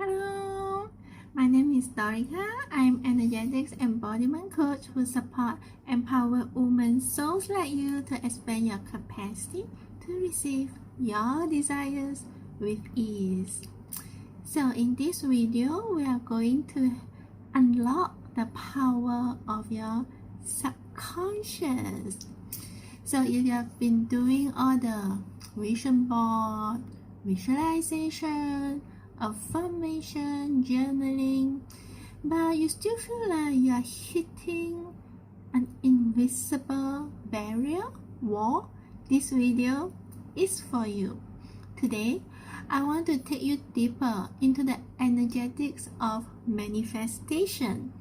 Hello, my name is Dorika. I'm energetics embodiment coach who support empower women souls like you to expand your capacity to receive your desires with ease. So in this video, we are going to unlock the power of your subconscious. So if you have been doing all the vision board, visualization, affirmation, journaling, but you still feel like you are hitting an invisible barrier wall, this video is for you. Today, I want to take you deeper into the energetics of manifestation,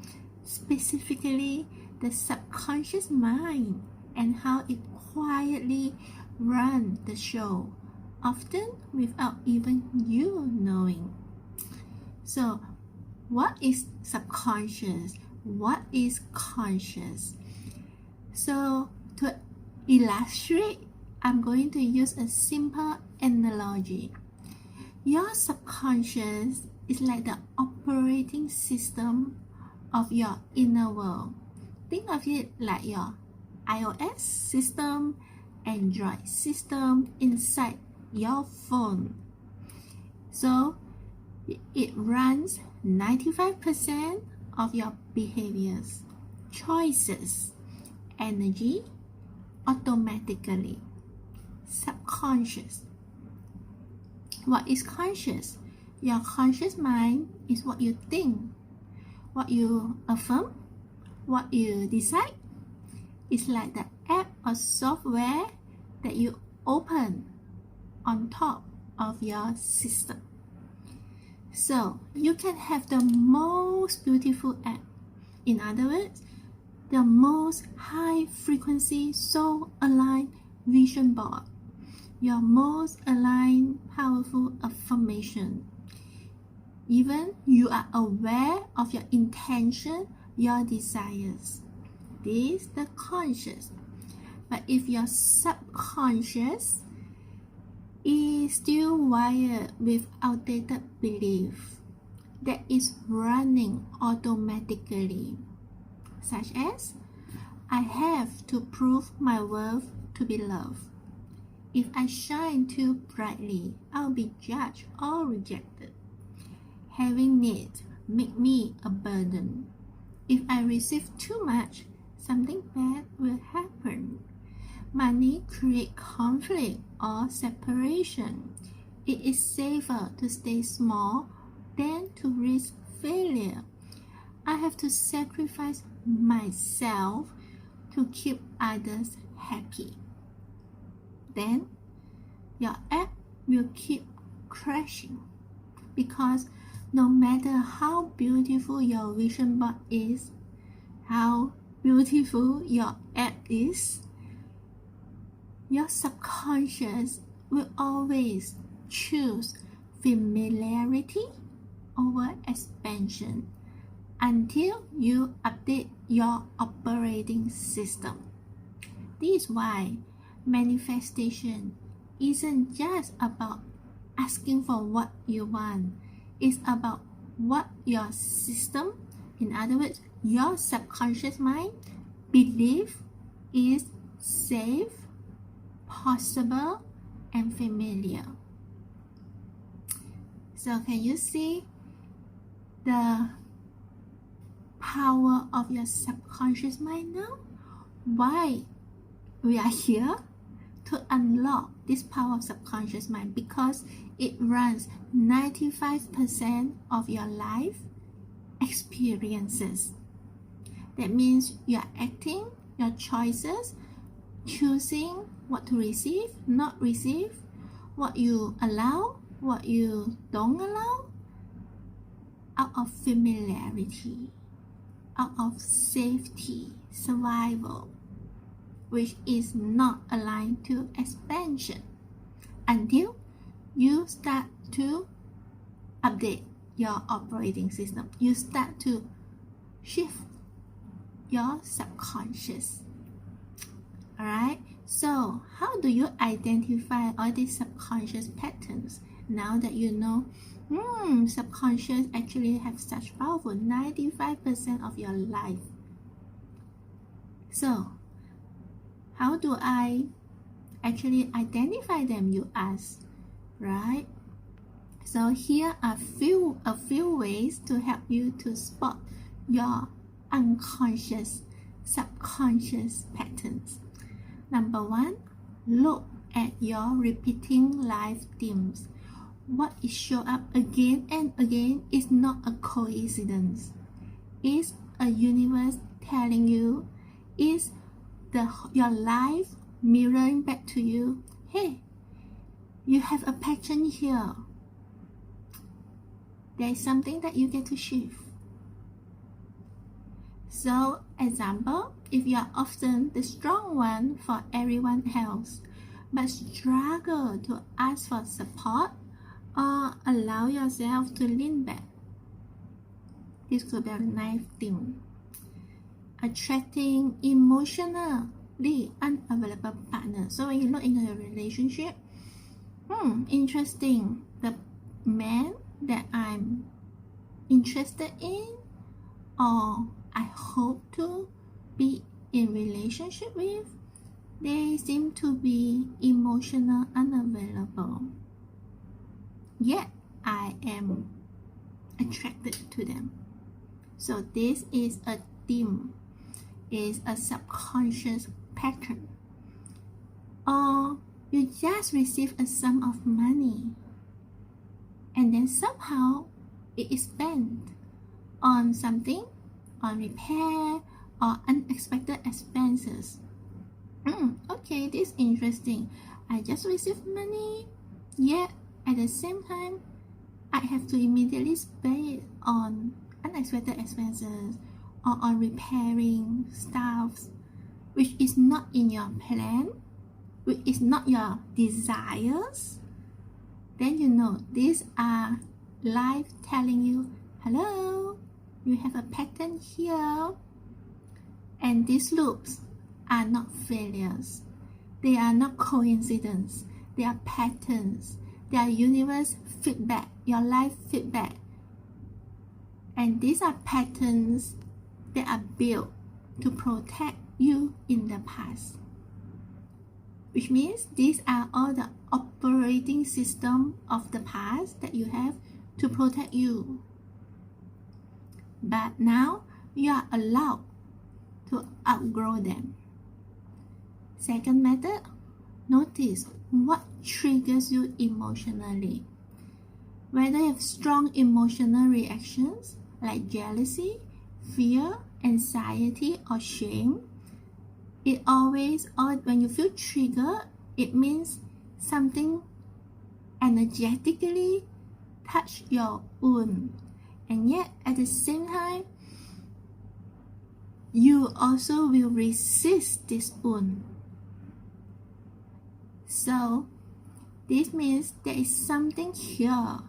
specifically the subconscious mind and how it quietly runs the show, often without even you knowing. So, what is subconscious? What is conscious? So, to illustrate, I'm going to use a simple analogy. Your subconscious is like the operating system of your inner world. Think of it like your iOS system, Android system inside your phone. So it runs 95% of your behaviors, choices, energy automatically. Subconscious. What is conscious? Your conscious mind is what you think, what you affirm, what you decide. It's like the app or software that you open on top of your system. So you can have the most beautiful app. In other words, the most high frequency soul aligned vision board, your most aligned powerful affirmation. Even you are aware of your intention, your desires. This is the conscious. But if your subconscious is still wired with outdated belief that is running automatically, such as, I have to prove my worth to be loved. If I shine too brightly, I'll be judged or rejected. Having needs make me a burden. If I receive too much, something bad will happen. Money creates conflict or separation. It is safer to stay small than to risk failure. I have to sacrifice myself to keep others happy. Then your app will keep crashing, because no matter how beautiful your vision board is, how beautiful your app is, your subconscious will always choose familiarity over expansion until you update your operating system. This is why manifestation isn't just about asking for what you want. It's about what your system, in other words, your subconscious mind, believe is safe, possible, and familiar. So can you see the power of your subconscious mind now? Why we are here? To unlock this power of subconscious mind, because it runs 95% of your life experiences. That means you are acting, your choices, choosing what to receive, not receive, what you allow, what you don't allow, out of familiarity, out of safety, survival, which is not aligned to expansion, until you start to update your operating system. You start to shift your subconscious. Alright, so how do you identify all these subconscious patterns now that you know Subconscious actually have such powerful 95% of your life. So, how do I actually identify them, you ask, right? So here are a few ways to help you to spot your unconscious, subconscious patterns. Number one, look at your repeating life themes. What is show up again and again is not a coincidence. It's a universe telling you, is your life mirroring back to you, hey, you have a pattern here. There is something that you get to shift. So, example, if you are often the strong one for everyone else, but struggle to ask for support or allow yourself to lean back, this could be a nice thing. Attracting emotionally unavailable partner. So when you look into your relationship, interesting. The man that I'm interested in or I hope to be in relationship with, they seem to be emotional unavailable. Yet I am attracted to them. So this is a theme, is a subconscious pattern. Or you just receive a sum of money and then somehow it is spent on something, on repair or unexpected expenses. Okay, this is interesting. I just received money, yet at the same time I have to immediately spend it on unexpected expenses or on repairing stuff which is not in your plan, which is not your desires. Then you know these are life telling you, hello, you have a pattern here. And these loops are not failures. They are not coincidence. They are patterns. They are universe feedback, your life feedback. And these are patterns that are built to protect you in the past. Which means these are all the operating system of the past that you have to protect you. But now you are allowed to outgrow them. Second method, notice what triggers you emotionally. Whether you have strong emotional reactions like jealousy, fear, anxiety, or shame, it always, or when you feel triggered, it means something energetically touch your wound. And yet at the same time, you also will resist this wound. So this means there is something here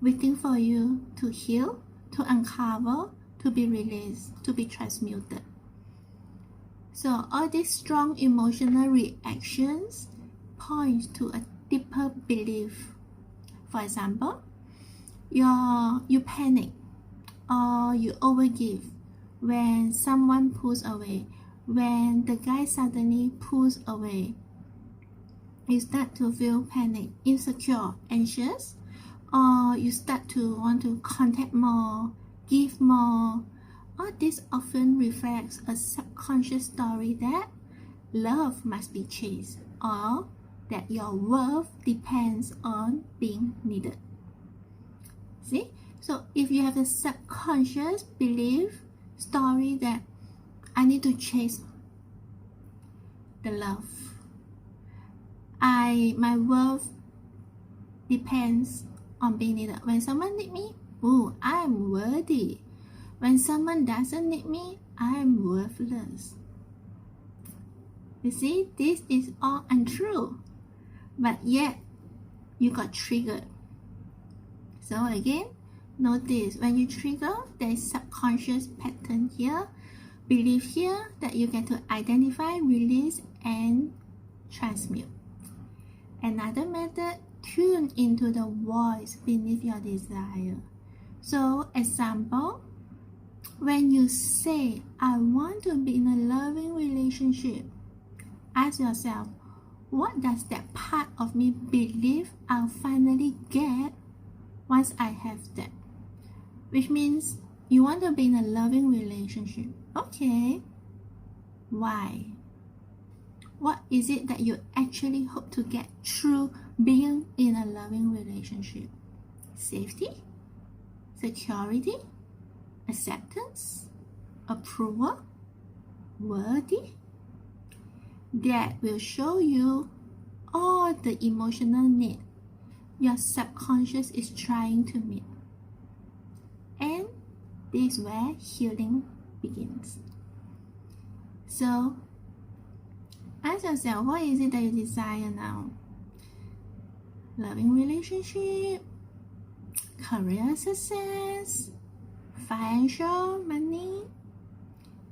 waiting for you to heal, to uncover, to be released, to be transmuted. So all these strong emotional reactions point to a deeper belief. For example, you panic or you overgive when someone pulls away, when the guy suddenly pulls away. You start to feel panic, insecure, anxious, or you start to want to contact more, give more. All this often reflects a subconscious story that love must be chased or that your worth depends on being needed. See? So if you have a subconscious belief story that I need to chase the love, my worth depends on being needed. When someone needs me, I'm worthy. When someone doesn't need me, I'm worthless. You see, this is all untrue, but yet you got triggered. So again, notice when you trigger, there is subconscious pattern here, belief here that you get to identify, release, and transmute. Another method tune into the voice beneath your desire. So, example, when you say, I want to be in a loving relationship, ask yourself, what does that part of me believe I'll finally get once I have that? Which means you want to be in a loving relationship. Okay. Why? What is it that you actually hope to get through being in a loving relationship? Safety? Security? Acceptance? Approval? Worthy? That will show you all the emotional need your subconscious is trying to meet. And this is where healing begins. So, ask yourself, what is it that you desire now? Loving relationship, career success, financial money,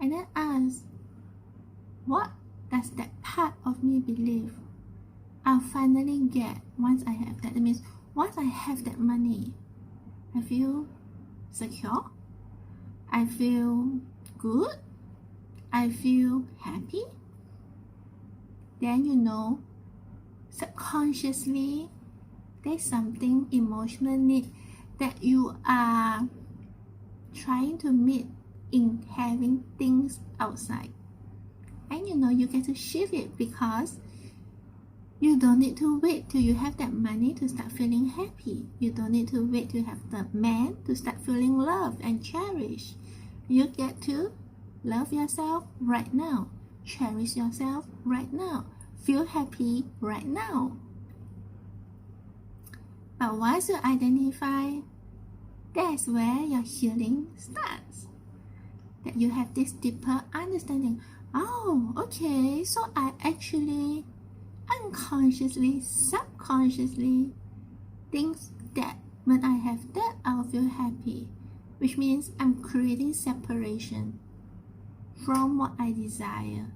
and then ask, what does that part of me believe I'll finally get once I have that? That means once I have that money, I feel secure, I feel good, I feel happy. Then you know, subconsciously, there's something emotional need that you are trying to meet in having things outside. And you know, you get to shift it because you don't need to wait till you have that money to start feeling happy. You don't need to wait to have the man to start feeling loved and cherished. You get to love yourself right now. Cherish yourself right now. Feel happy right now. But once you identify, that's where your healing starts. That you have this deeper understanding. Oh, okay, so I actually unconsciously, subconsciously think that when I have that, I'll feel happy. Which means I'm creating separation from what I desire.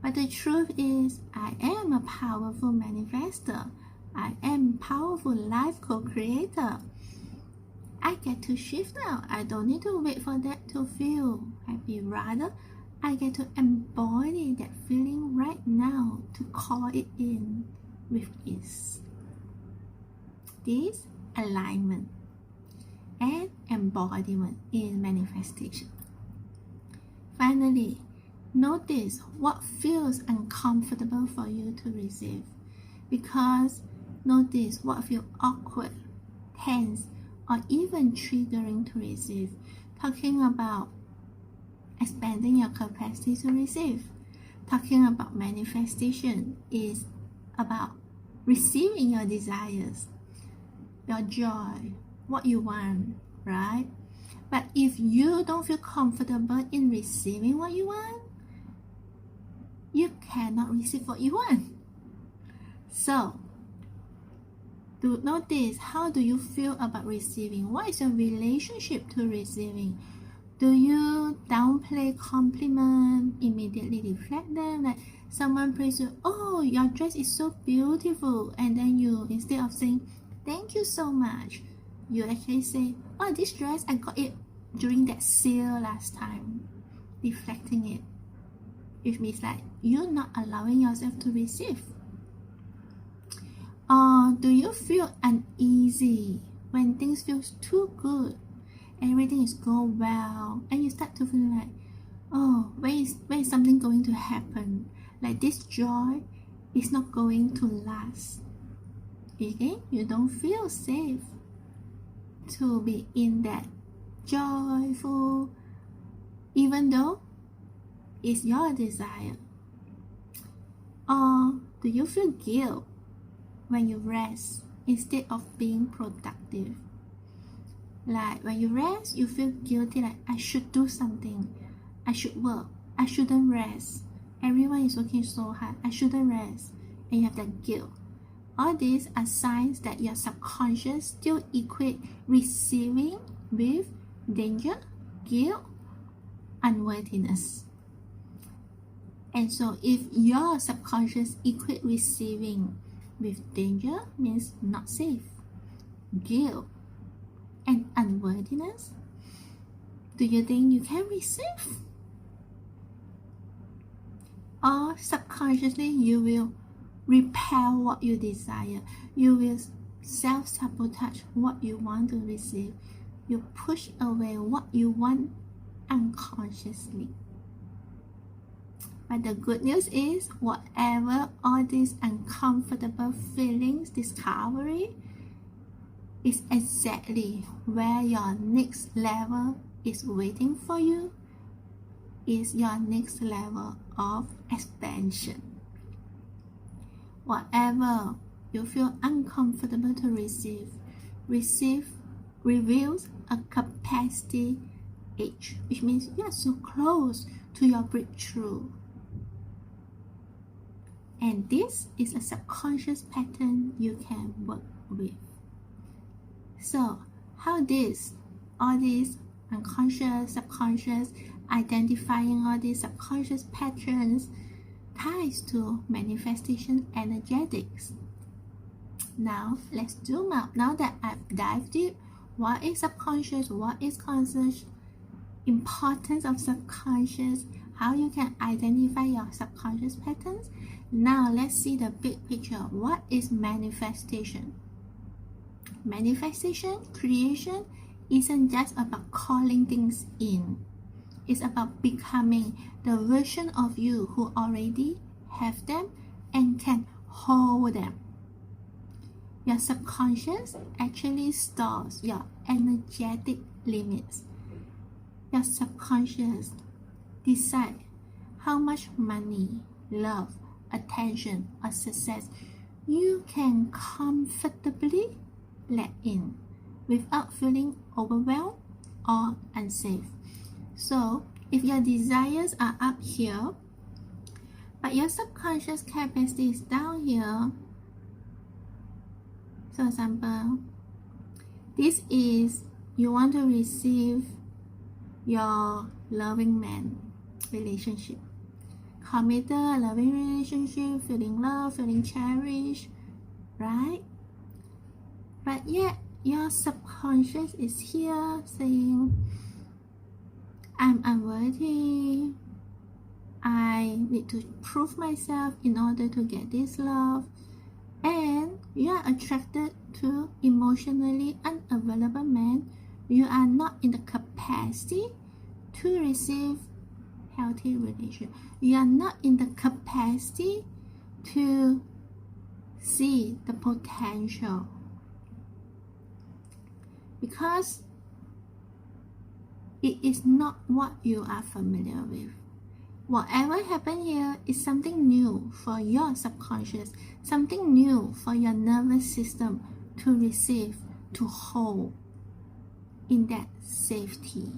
But the truth is, I am a powerful manifester. I am a powerful life co-creator. I get to shift now. I don't need to wait for that to feel happy. Rather, I get to embody that feeling right now to call it in with ease. This alignment and embodiment in manifestation. Finally, notice what feels uncomfortable for you to receive, because notice what feels awkward, tense, or even triggering to receive. Talking about expanding your capacity to receive. Talking about manifestation is about receiving your desires, your joy, what you want, right? But if you don't feel comfortable in receiving what you want, you cannot receive what you want. So, to notice, how do you feel about receiving? What is your relationship to receiving? Do you downplay compliment, immediately deflect them? Like someone praise you, oh, your dress is so beautiful, and then you, instead of saying thank you so much, you actually say, oh, this dress, I got it during that sale last time, deflecting it. Which means like you're not allowing yourself to receive. Or do you feel uneasy when things feel too good? Everything is going well, and you start to feel like, oh, when is something going to happen? Like this joy is not going to last. Okay, you don't feel safe to be in that joyful, even though it's your desire. Or do you feel guilt when you rest instead of being productive? Like when you rest, you feel guilty, like I should do something, I should work, I shouldn't rest. Everyone is working so hard, I shouldn't rest. And you have that guilt. All these are signs that your subconscious still equate receiving with danger, guilt, unworthiness. And so if your subconscious equate receiving with danger means not safe, guilt, and unworthiness? Do you think you can receive? Or subconsciously you will repel what you desire. You will self-sabotage what you want to receive. You push away what you want unconsciously. But the good news is, whatever all these uncomfortable feelings, discovery, is exactly where your next level is waiting for you, is your next level of expansion. Whatever you feel uncomfortable to receive reveals a capacity age, which means you are so close to your breakthrough. And this is a subconscious pattern you can work with. So how all these unconscious, subconscious, identifying all these subconscious patterns ties to manifestation energetics. Now let's zoom out. Now that I've dived deep, what is subconscious, what is conscious, importance of subconscious, how you can identify your subconscious patterns. Now let's see the big picture. What is manifestation? Manifestation, creation, isn't just about calling things in. It's about becoming the version of you who already have them and can hold them. Your subconscious actually stores your energetic limits. Your subconscious decides how much money, love, attention, or success you can comfortably let in without feeling overwhelmed or unsafe. So, if your desires are up here, but your subconscious capacity is down here, so example, this is you want to receive your loving man relationship, committed, loving relationship, feeling loved, feeling cherished, right? But yet your subconscious is here saying, I'm unworthy, I need to prove myself in order to get this love, and you are attracted to emotionally unavailable men. You are not in the capacity to receive healthy relationship. You are not in the capacity to see the potential, because it is not what you are familiar with. Whatever happened here is something new for your subconscious, something new for your nervous system to receive, to hold in that safety.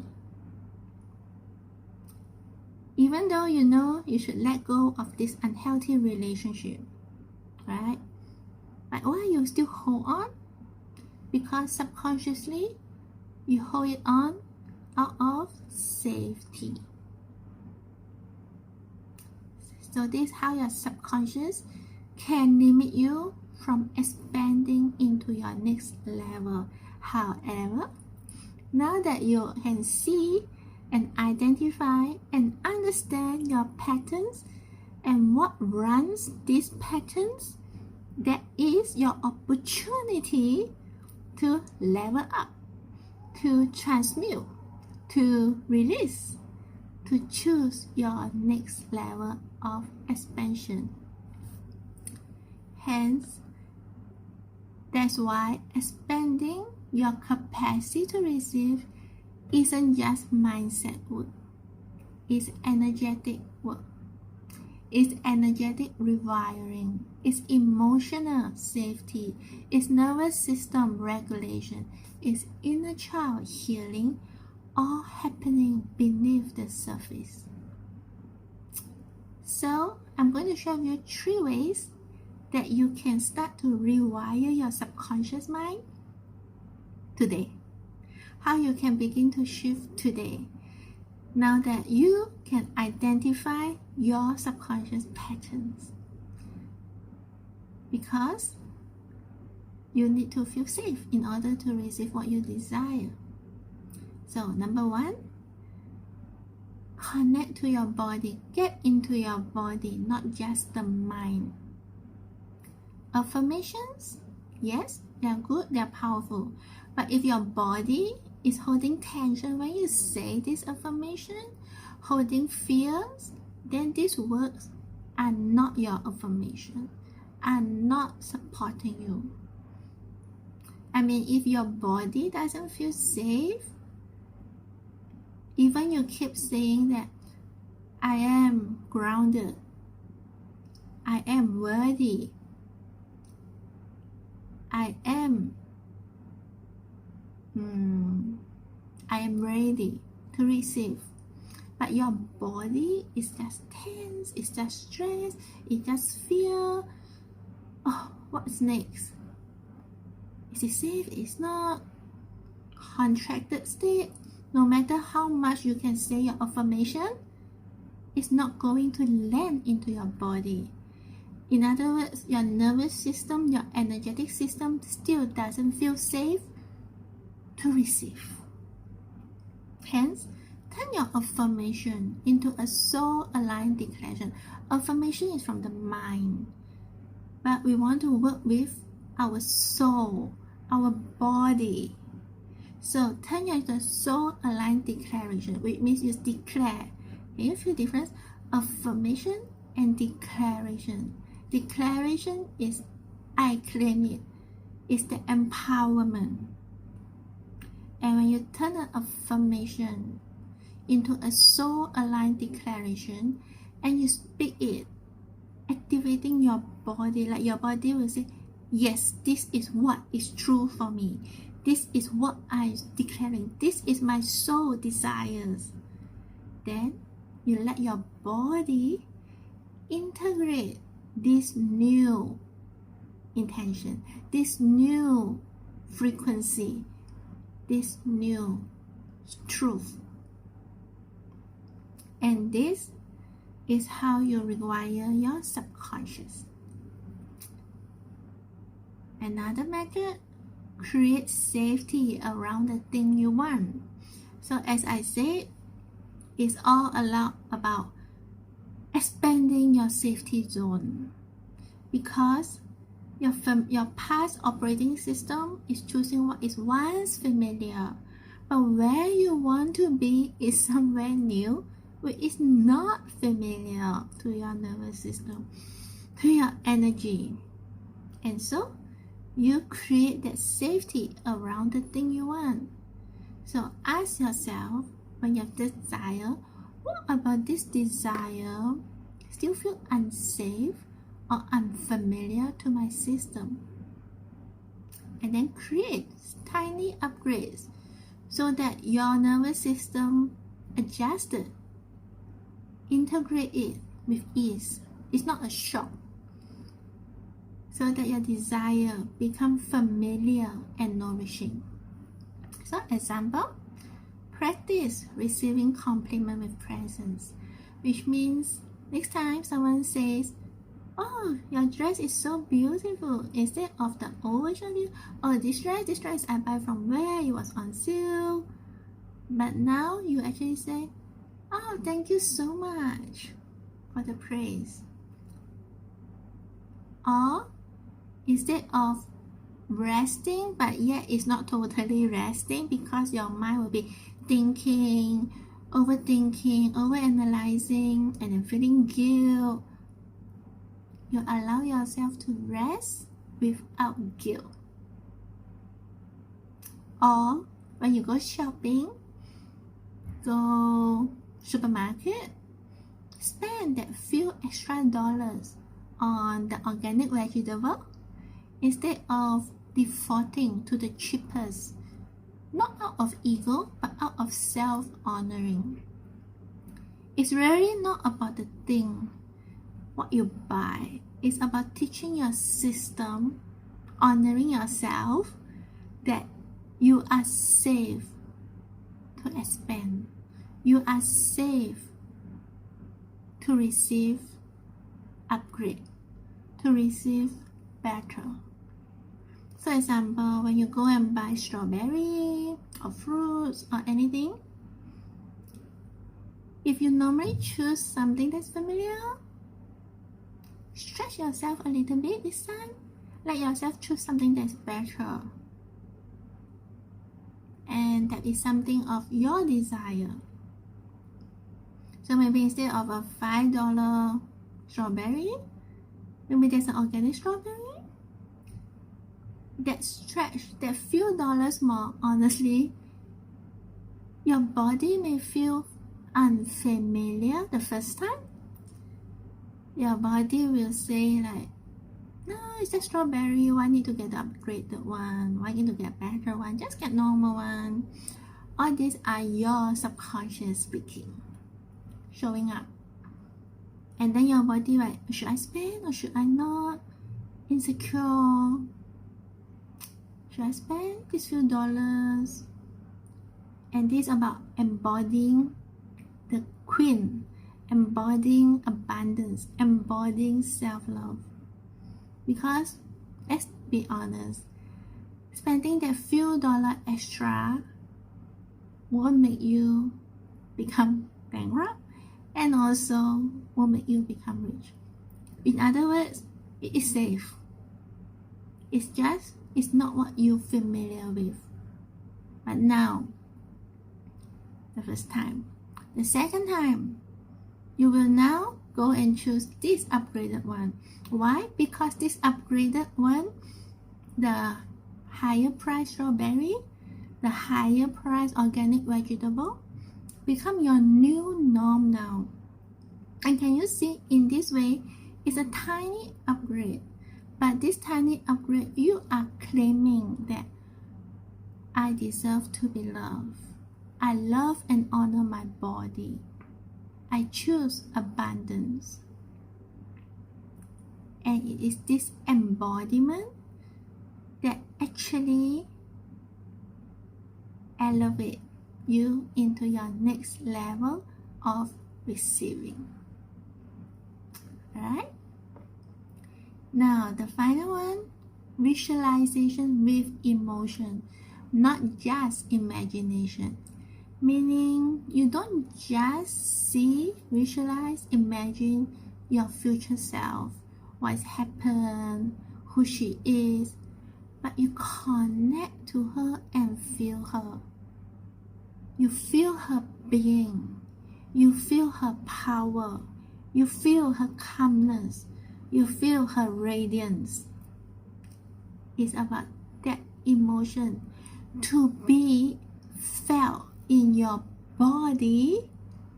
Even though you know you should let go of this unhealthy relationship, right? But why you still hold on? Because subconsciously you hold it on out of safety. So this is how your subconscious can limit you from expanding into your next level. However, now that you can see and identify and understand your patterns and what runs these patterns, that is your opportunity to level up, to transmute, to release, to choose your next level of expansion. Hence, that's why expanding your capacity to receive isn't just mindset work, it's energetic work, it's energetic rewiring, it's emotional safety, it's nervous system regulation, it's inner child healing, all happening beneath the surface. So I'm going to show you 3 ways that you can start to rewire your subconscious mind today. How you can begin to shift today, now that you can identify your subconscious patterns. because you need to feel safe in order to receive what you desire. So number one, connect to your body, get into your body, not just the mind. Affirmations, yes, they're good, they're powerful, but if your body is holding tension when you say this affirmation, holding fears, then these words are not your affirmation, are not supporting you. I mean, if your body doesn't feel safe, even you keep saying that I am grounded, I am worthy, I am ready to receive, but your body is just tense, it's just stress, it's just fear. Oh, what's next? Is it safe? It's not. Contracted state. No matter how much you can say your affirmation, it's not going to land into your body. In other words, your nervous system, your energetic system still doesn't feel safe to receive. Hence, turn your affirmation into a soul-aligned declaration. Affirmation is from the mind, but we want to work with our soul, our body. So turn your into a soul-aligned declaration, which means you declare. Can you feel the difference? Affirmation and declaration. Declaration is I claim it. It's the empowerment. And when you turn an affirmation into a soul-aligned declaration and you speak it, activating your body, like your body will say, yes, this is what is true for me. This is what I'm declaring. This is my soul desires. Then you let your body integrate this new intention, this new frequency, this new truth. And this is how you rewire your subconscious. Another method, create safety around the thing you want. So as I said, it's all about expanding your safety zone, because your past operating system is choosing what is once familiar, but where you want to be is somewhere new, which is not familiar to your nervous system, to your energy. And so you create that safety around the thing you want. So ask yourself, when you have desire, what about this desire still feel unsafe or unfamiliar to my system? And then create tiny upgrades so that your nervous system adjusted, integrate it with ease. It's not a shock, so that your desire become familiar and nourishing. So example, practice receiving compliment with presence, which means next time someone says, oh, your dress is so beautiful, instead of the old version of you, oh, this dress I buy from where, it was on sale. But now you actually say, oh, thank you so much for the praise. Or instead of resting, but yet it's not totally resting, because your mind will be thinking, overthinking, overanalyzing, and then feeling guilt, you allow yourself to rest without guilt. Or when you go shopping, go supermarket, spend that few extra dollars on the organic vegetable instead of defaulting to the cheapest, not out of ego, but out of self-honoring. It's really not about the thing, what you buy. It's about teaching your system, honoring yourself, that you are safe to expand. You are safe to receive upgrade, to receive better. For example, when you go and buy strawberry or fruits or anything, if you normally choose something that's familiar, stretch yourself a little bit this time. Let yourself choose something that's better. And that is something of your desire. So maybe instead of a $5 strawberry, maybe there's an organic strawberry. That stretch, that few dollars more, honestly, your body may feel unfamiliar the first time. Your body will say like, no, it's a strawberry, why need to get the upgraded one? Why need to get a better one? Just get normal one. All these are your subconscious speaking, showing up. And then your body like, should I spend or should I not? Insecure. Should I spend these few dollars? And this is about embodying the queen, embodying abundance, embodying self-love. Because let's be honest, spending that few dollars extra won't make you become bankrupt and also won't make you become rich. In other words, it is safe. It's not what you're familiar with. But now, the first time. The second time, you will now go and choose this upgraded one. Why? Because this upgraded one, the higher price strawberry, the higher price organic vegetable, become your new norm now. And can you see, in this way, it's a tiny upgrade. But this tiny upgrade, you are claiming that I deserve to be loved. I love and honor my body. I choose abundance. And it is this embodiment that actually elevates you into your next level of receiving. Alright? Now, the final one, visualization with emotion, not just imagination. Meaning, you don't just see, visualize, imagine your future self, what's happened, who she is, but you connect to her and feel her. You feel her being. You feel her power. You feel her calmness. You feel her radiance. It's about that emotion to be felt in your body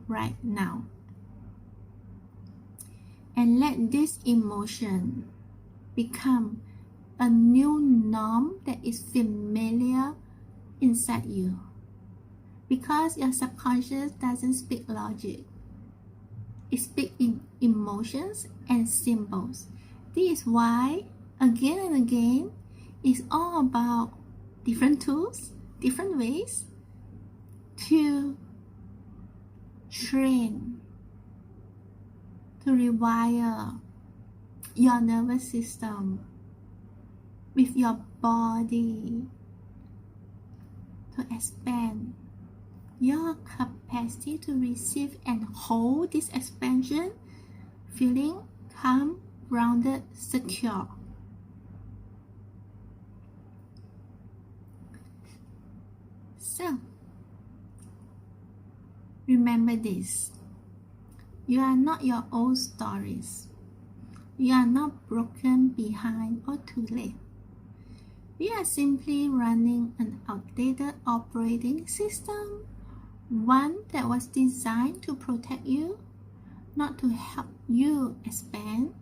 right now. And let this emotion become a new norm that is familiar inside you. Because your subconscious doesn't speak logic. It speaks in emotions and symbols. This is why, again and again, it's all about different tools, different ways to train, to rewire your nervous system with your body, to expand your capacity to receive and hold this expansion, feeling calm, grounded, secure. So, remember this. You are not your old stories. You are not broken, behind, or too late. You are simply running an outdated operating system, one that was designed to protect you, not to help you expand.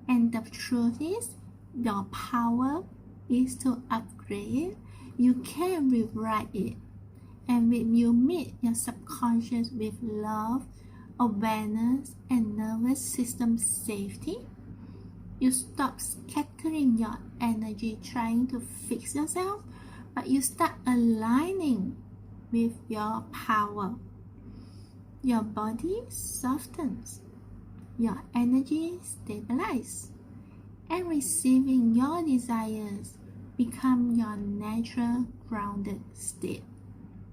And the truth is, your power is to upgrade. You can rewrite it. And when you meet your subconscious with love, awareness, and nervous system safety, you stop scattering your energy trying to fix yourself, but you start aligning with your power. Your body softens, your energy stabilizes, and receiving your desires become your natural grounded state,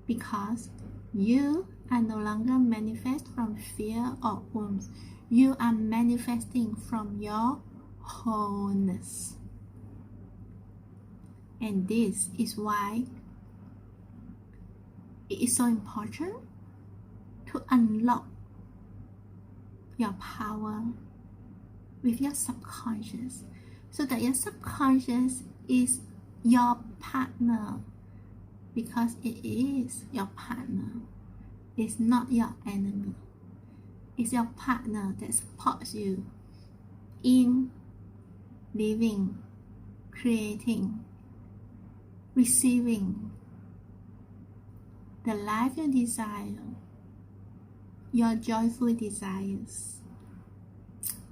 because you are no longer manifest from fear or wounds. You are manifesting from your wholeness. And this is why it is so important to unlock your power with your subconscious, so that your subconscious is your partner, because it is your partner. It's not your enemy. It's your partner that supports you in living, creating, receiving the life you desire, your joyful desires.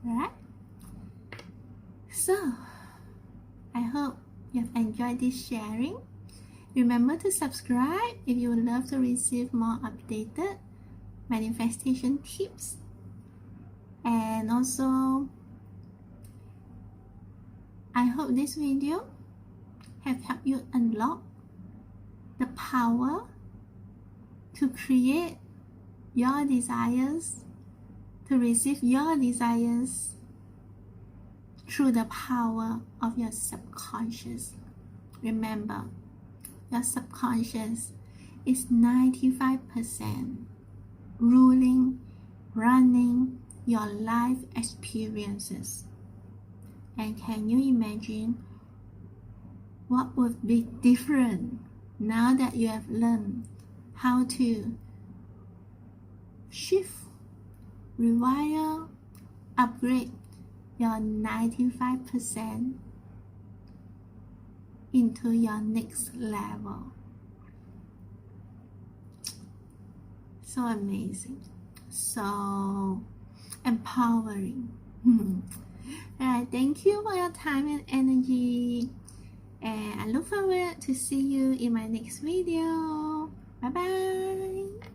Right? So, I hope you've enjoyed this sharing. Remember to subscribe if you would love to receive more updated manifestation tips. And also, I hope this video have helped you unlock the power to create your desires, to receive your desires through the power of your subconscious. Remember, your subconscious is 95% ruling, running your life experiences. And can you imagine what would be different now that you have learned how to shift, rewire, upgrade your 95% into your next level? So amazing, so empowering. Alright, thank you for your time and energy, and I look forward to see you in my next video. Bye bye.